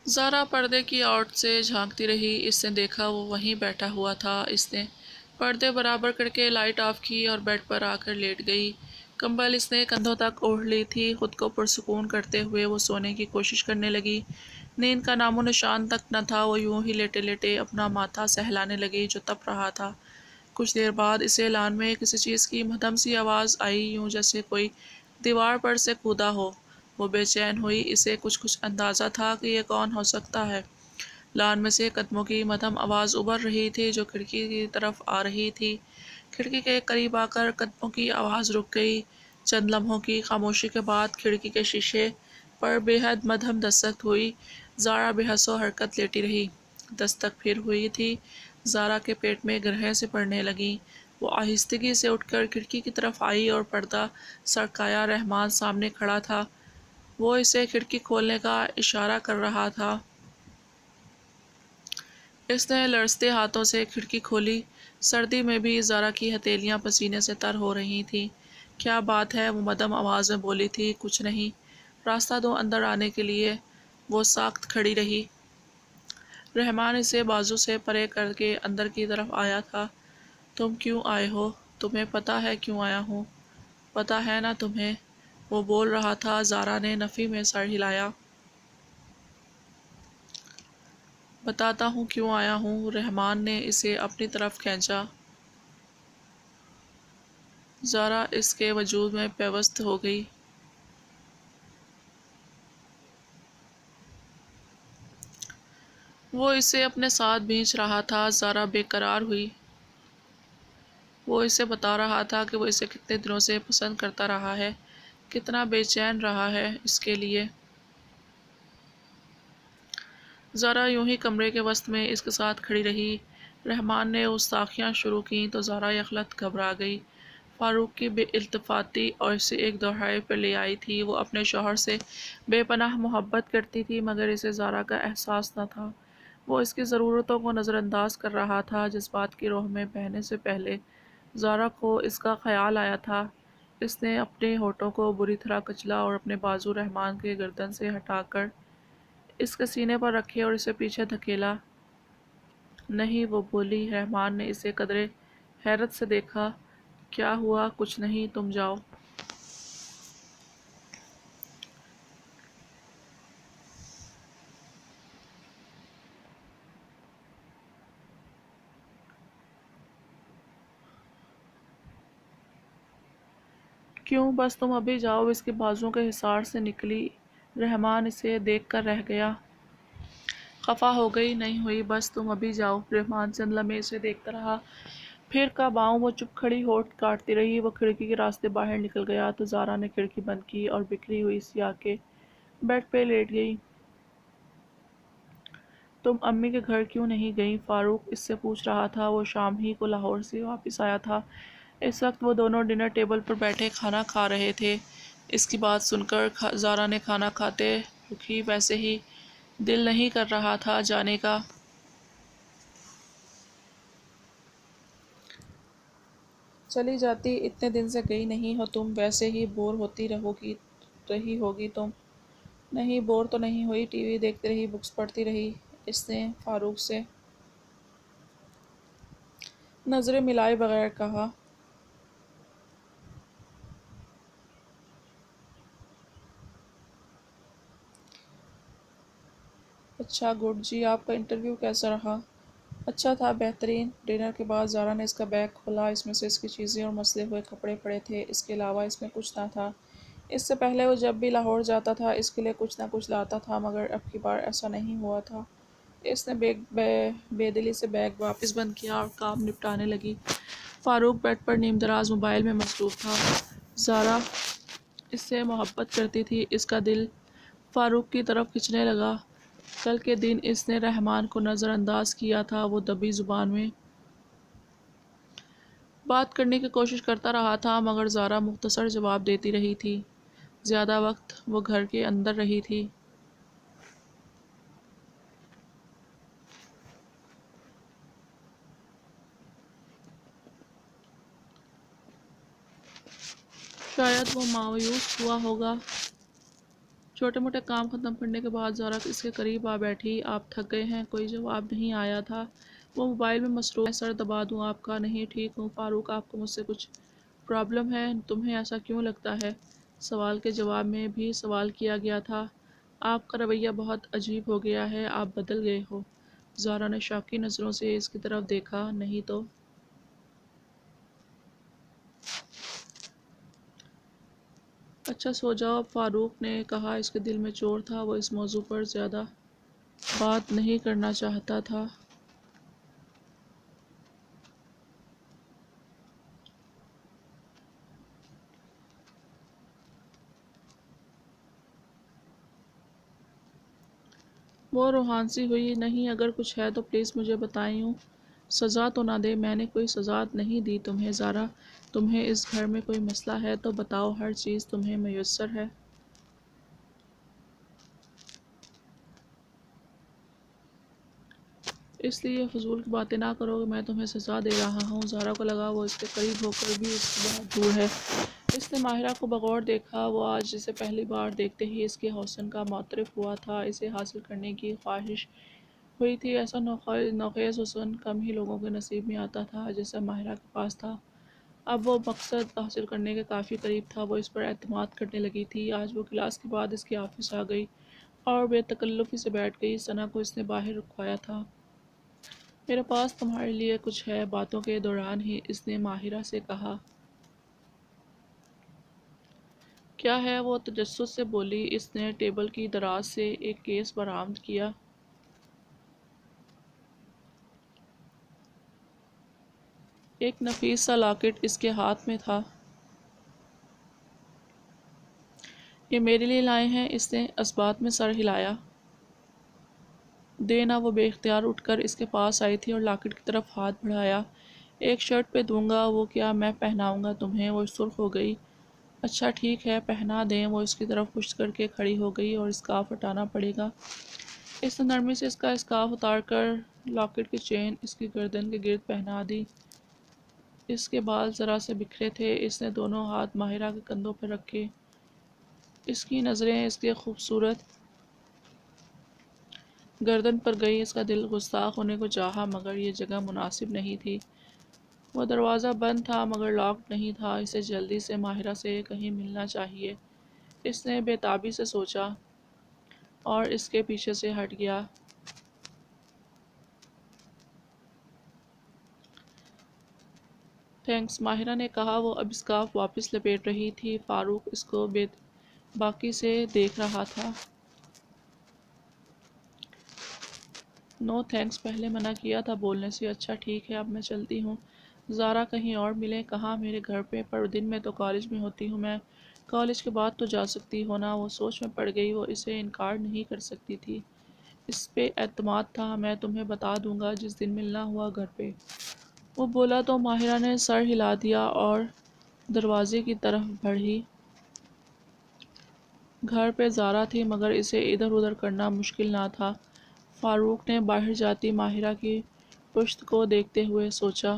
زارا پردے کی آؤٹ سے جھانکتی رہی۔ اس نے دیکھا وہ وہیں بیٹھا ہوا تھا۔ اس نے پردے برابر کر کے لائٹ آف کی اور بیڈ پر آ کر لیٹ گئی۔ کمبل اس نے کندھوں تک اوڑھ لی تھی۔ خود کو پرسکون کرتے ہوئے وہ سونے کی کوشش کرنے لگی۔ نیند کا نام و نشان تک نہ تھا۔ وہ یوں ہی لیٹے لیٹے اپنا ماتھا سہلانے لگی جو تپ رہا تھا۔ کچھ دیر بعد اس اعلان میں کسی چیز کی مدھم سی آواز آئی، یوں جیسے کوئی دیوار پر سے کودا ہو۔ وہ بے چین ہوئی۔ اسے کچھ اندازہ تھا کہ یہ کون ہو سکتا ہے۔ لان میں سے قدموں کی مدھم آواز ابھر رہی تھی جو کھڑکی کی طرف آ رہی تھی۔ کھڑکی کے قریب آ کر قدموں کی آواز رک گئی۔ چند لمحوں کی خاموشی کے بعد کھڑکی کے شیشے پر بے حد مدھم دستک ہوئی۔ زارا بے حس و حرکت لیٹی رہی۔ دستک پھر ہوئی تھی۔ زارا کے پیٹ میں گرہیں سی پڑنے لگیں۔ وہ آہستگی سے اٹھ کر کھڑکی کی طرف آئی اور پردہ سرکایا رحمان سامنے کھڑا تھا۔ وہ اسے کھڑکی کھولنے کا اشارہ کر رہا تھا۔ اس نے لرزتے ہاتھوں سے کھڑکی کھولی۔ سردی میں بھی زارا کی ہتھیلیاں پسینے سے تر ہو رہی تھیں۔ کیا بات ہے؟ وہ مدھم آواز میں بولی تھی۔ کچھ نہیں۔ راستہ دو اندر آنے کے لیے۔ وہ ساکت کھڑی رہی۔ رحمان اسے بازو سے پرے کر کے اندر کی طرف آیا تھا۔ تم کیوں آئے ہو؟ تمہیں پتہ ہے کیوں آیا ہوں؟ پتہ ہے نا تمہیں؟ وہ بول رہا تھا۔ زارا نے نفی میں سر ہلایا۔ بتاتا ہوں کیوں آیا ہوں۔ رحمان نے اسے اپنی طرف کھینچا۔ زارا اس کے وجود میں پیوست ہو گئی۔ وہ اسے اپنے ساتھ بھینچ رہا تھا۔ زارا بے قرار ہوئی۔ وہ اسے بتا رہا تھا کہ وہ اسے کتنے دنوں سے پسند کرتا رہا ہے، کتنا بے چین رہا ہے اس کے لیے۔ زارا یوں ہی کمرے کے وسط میں اس کے ساتھ کھڑی رہی۔ رحمان نے گستاخیاں شروع کیں تو زارا یکلخت گھبرا گئی۔ فاروق کی بے التفاتی اور اسے ایک دوہرائی پر لے آئی تھی۔ وہ اپنے شوہر سے بے پناہ محبت کرتی تھی مگر اسے زارا کا احساس نہ تھا۔ وہ اس کی ضرورتوں کو نظر انداز کر رہا تھا۔ جذبات کی روح میں بہنے سے پہلے زارا کو اس کا خیال آیا تھا۔ اس نے اپنے ہونٹوں کو بری طرح کچلا اور اپنے بازو رحمان کے گردن سے ہٹا کر اس کے سینے پر رکھے اور اسے پیچھے دھکیلا۔ نہیں، وہ بولی۔ رحمان نے اسے قدرے حیرت سے دیکھا۔ کیا ہوا؟ کچھ نہیں، تم جاؤ۔ کیوں؟ بس تم ابھی جاؤ۔ اس کے بازوؤں کے حصار سے نکلی۔ رحمان اسے دیکھ کر رہ گیا۔ خفا ہو گئی؟ نہیں ہوئی، بس تم ابھی جاؤ۔ رحمان چند لمحے اسے دیکھتا رہا۔ پھر کہاں وہ چپ کھڑی ہونٹ کاٹتی رہی۔ وہ کھڑکی کے راستے باہر نکل گیا تو زارا نے کھڑکی بند کی اور بکھری ہوئی سی آ کے بیڈ پہ لیٹ گئی۔ تم امی کے گھر کیوں نہیں گئیں؟ فاروق اس سے پوچھ رہا تھا۔ وہ شام ہی کو لاہور سے واپس آیا تھا۔ اس وقت وہ دونوں ڈنر ٹیبل پر بیٹھے کھانا کھا رہے تھے۔ اس کی بات سن کر زارا نے کھانا کھاتے رکی۔ ویسے ہی دل نہیں کر رہا تھا جانے کا۔ چلی جاتی، اتنے دن سے گئی نہیں ہو تم، ویسے ہی بور ہوتی رہی ہوگی تم۔ نہیں، بور تو نہیں ہوئی، ٹی وی دیکھتی رہی، بکس پڑھتی رہی۔ اس نے فاروق سے نظریں ملائے بغیر کہا۔ اچھا، گڈ جی، آپ کا انٹرویو کیسا رہا؟ اچھا تھا، بہترین۔ ڈنر کے بعد زارا نے اس کا بیگ کھولا۔ اس میں سے اس کی چیزیں اور مسلے ہوئے کپڑے پڑے تھے۔ اس کے علاوہ اس میں کچھ نہ تھا۔ اس سے پہلے وہ جب بھی لاہور جاتا تھا اس کے لیے کچھ نہ کچھ لاتا تھا مگر اب کی بار ایسا نہیں ہوا تھا۔ اس نے بے دلی سے بیگ واپس بند کیا اور کام نپٹانے لگی۔ فاروق بیڈ پر نیم دراز موبائل میں مصروف تھا۔ زارا اس سے محبت کرتی تھی۔ اس کا دل فاروق کی طرف کھنچنے لگا۔ کل کے دن اس نے رحمان کو نظر انداز کیا تھا۔ وہ دبی زبان میں بات کرنے کی کوشش کرتا رہا تھا مگر زارا مختصر جواب دیتی رہی تھی۔ زیادہ وقت وہ گھر کے اندر رہی تھی۔ شاید وہ مایوس ہوا ہوگا۔ چھوٹے موٹے کام ختم کرنے کے بعد زارا اس کے قریب آ بیٹھی۔ آپ تھک گئے ہیں؟ کوئی جواب نہیں آیا تھا۔ وہ موبائل میں مصروف۔ میں سر دبا دوں آپ کا؟ نہیں ٹھیک ہوں۔ فاروق آپ کو مجھ سے کچھ پرابلم ہے؟ تمہیں ایسا کیوں لگتا ہے؟ سوال کے جواب میں بھی سوال کیا گیا تھا۔ آپ کا رویہ بہت عجیب ہو گیا ہے، آپ بدل گئے ہو۔ زارا نے شاکی نظروں سے اس کی طرف دیکھا۔ نہیں تو؟ اچھا سو جاؤ، فاروق نے کہا۔ اس کے دل میں چور تھا، وہ اس موضوع پر زیادہ بات نہیں کرنا چاہتا تھا۔ وہ روحانسی ہوئی۔ نہیں، اگر کچھ ہے تو پلیز مجھے بتائیں۔ یوں سزا تو نہ دے۔ میں نے کوئی سزا نہیں دی تمہیں زارا۔ تمہیں اس گھر میں کوئی مسئلہ ہے تو بتاؤ، ہر چیز تمہیں میسر ہے۔ اس لیے فضول کی باتیں نہ کرو کہ میں تمہیں سزا دے رہا ہوں۔ زارا کو لگا وہ اس کے قریب ہو کر بھی اس سے بہت دور ہے۔ اس نے ماہرہ کو بغور دیکھا۔ وہ آج اسے پہلی بار دیکھتے ہی اس کے حسن کا معترف ہوا تھا۔ اسے حاصل کرنے کی خواہش ہوئی تھی۔ ایسا نوخیز حسن کم ہی لوگوں کے نصیب میں آتا تھا جیسا ماہرہ کے پاس تھا۔ اب وہ مقصد حاصل کرنے کے کافی قریب تھا۔ وہ اس پر اعتماد کرنے لگی تھی۔ آج وہ کلاس کے بعد اس کے آفس آ گئی اور بے تکلفی سے بیٹھ گئی۔ ثنا کو اس نے باہر رکوایا تھا۔ میرے پاس تمہارے لیے کچھ ہے۔ باتوں کے دوران ہی اس نے ماہرہ سے کہا۔ کیا ہے؟ وہ تجسس سے بولی۔ اس نے ٹیبل کی دراز سے ایک کیس برآمد کیا۔ ایک نفیس سا لاکٹ اس کے ہاتھ میں تھا۔ یہ میرے لیے لائے ہیں؟ اس نے اثبات میں سر ہلایا۔ دے نہ۔ وہ بے اختیار اٹھ کر اس کے پاس آئی تھی اور لاکٹ کی طرف ہاتھ بڑھایا۔ ایک شرٹ پہ دوں گا۔ وہ کیا؟ میں پہناؤں گا تمہیں۔ وہ سرخ ہو گئی۔ اچھا ٹھیک ہے، پہنا دیں۔ وہ اس کی طرف پشت کر کے کھڑی ہو گئی۔ اور اسکارف ہٹانا پڑے گا۔ اس نے نرمی سے اس کا اسکارف اتار کر لاکٹ کی چین اس کی گردن کے گرد پہنا دی۔ اس کے بال ذرا سے بکھرے تھے۔ اس نے دونوں ہاتھ ماہرہ کے کندھوں پر رکھے۔ اس کی نظریں اس کے خوبصورت گردن پر گئی۔ اس کا دل گستاخ ہونے کو چاہا مگر یہ جگہ مناسب نہیں تھی۔ وہ دروازہ بند تھا مگر لاکڈ نہیں تھا۔ اسے جلدی سے ماہرہ سے کہیں ملنا چاہیے، اس نے بے تابی سے سوچا اور اس کے پیچھے سے ہٹ گیا۔ تھینکس، ماہرہ نے کہا۔ وہ اب اسکارف واپس لپیٹ رہی تھی۔ فاروق اس کو بے باکی سے دیکھ رہا تھا۔ نو تھینکس، پہلے منع کیا تھا بولنے سے۔ اچھا ٹھیک ہے، اب میں چلتی ہوں۔ زارا کہیں اور ملیں؟ کہاں؟ میرے گھر پہ۔ پر دن میں تو کالج میں ہوتی ہوں میں۔ کالج کے بعد تو جا سکتی ہو نا۔ وہ سوچ میں پڑ گئی۔ وہ اسے انکار نہیں کر سکتی تھی۔ اس پہ اعتماد تھا۔ میں تمہیں بتا دوں گا جس دن ملنا ہوا گھر پہ۔ وہ بولا تو ماہرہ نے سر ہلا دیا اور دروازے کی طرف بڑھی۔ گھر پہ زارا تھی مگر اسے ادھر ادھر کرنا مشکل نہ تھا۔ فاروق نے باہر جاتی ماہرہ کی پشت کو دیکھتے ہوئے سوچا۔